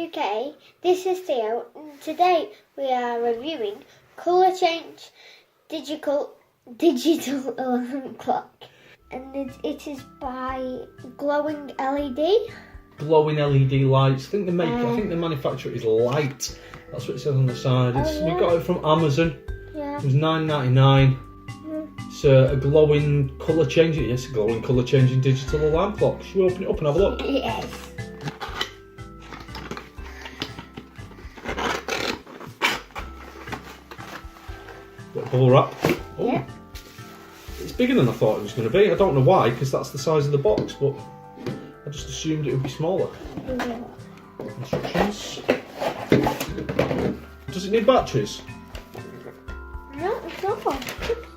Okay, this is Theo, and today we are reviewing colour change digital alarm clock, and it is by Glowing LED. Glowing LED lights. I think the manufacturer is Light. That's what it says on the side. We got it from Amazon. Yeah. It was $9.99. It's a glowing colour changing. Yes, a glowing colour changing digital alarm clock. Should we open it up and have a look? Yes. Got bubble wrap. Oh. Yeah. It's bigger than I thought it was going to be. I don't know why, because that's the size of the box, but I just assumed it would be smaller. Yeah. Instructions. Does it need batteries? No, it's not.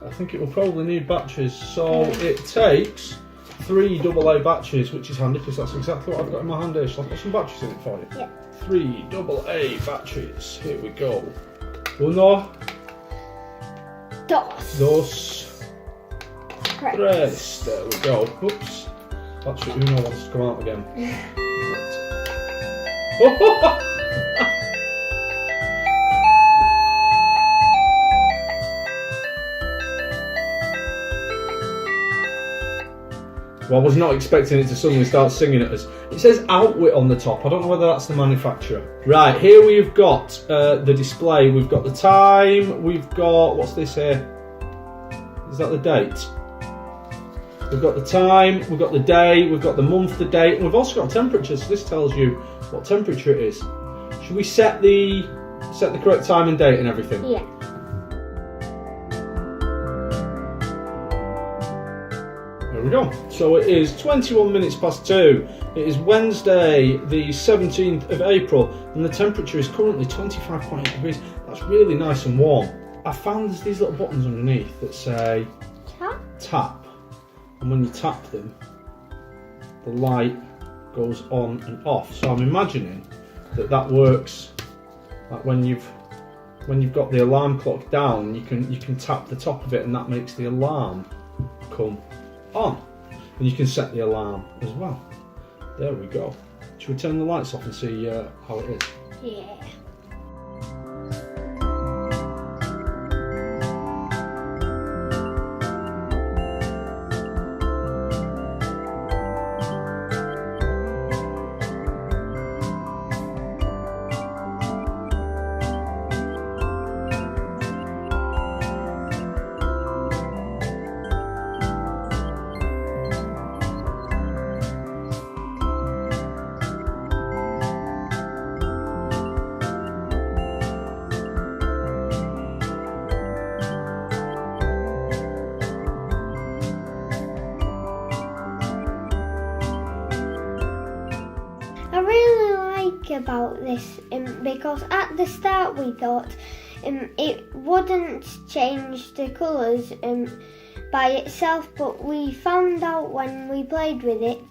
I think it will probably need batteries. So it takes 3 AA batteries, which is handy because that's exactly what I've got in my hand here. Shall I put some batteries in it for you? Yeah. 3 AA batteries. Here we go. 1, Dos. 3. There we go. Oops. Battery Uno wants to come out again. Well, I was not expecting it to suddenly start singing at us. It says OUTWIT on the top. I don't know whether that's the manufacturer. Right, here we've got the display. We've got the time. We've got, what's this here? Is that the date? We've got the time, we've got the day, we've got the month, the date, and we've also got temperature. So this tells you what temperature it is. Should we set the correct time and date and everything? Yeah. There we go. So it is 21 minutes past 2. It is Wednesday, the 17th of April, and the temperature is currently 25.8 degrees. That's really nice and warm. I found there's these little buttons underneath that say tap. And when you tap them, the light goes on and off. So I'm imagining that works like when you've got the alarm clock down, you can tap the top of it, and that makes the alarm come on, and you can set the alarm as well. There we go. Should we turn the lights off and see how it is? Yeah. I really like about this because at the start we thought it wouldn't change the colours by itself, but we found out when we played with it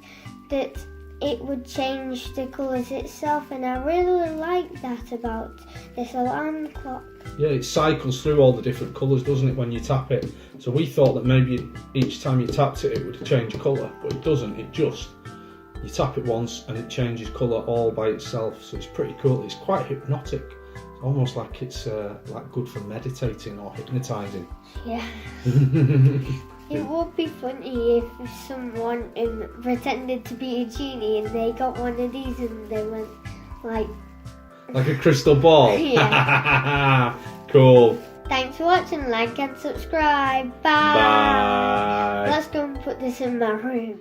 that it would change the colours itself, and I really like that about this alarm clock. Yeah, it cycles through all the different colours, doesn't it, when you tap it? So we thought that maybe each time you tapped it, it would change colour, but it doesn't. You tap it once and it changes colour all by itself, so it's pretty cool. It's quite hypnotic. It's almost like it's like good for meditating or hypnotising. Yeah. It would be funny if someone pretended to be a genie and they got one of these and they went like a crystal ball. Yeah. Cool. Thanks for watching. Like and subscribe. Bye. Bye. Let's go and put this in my room.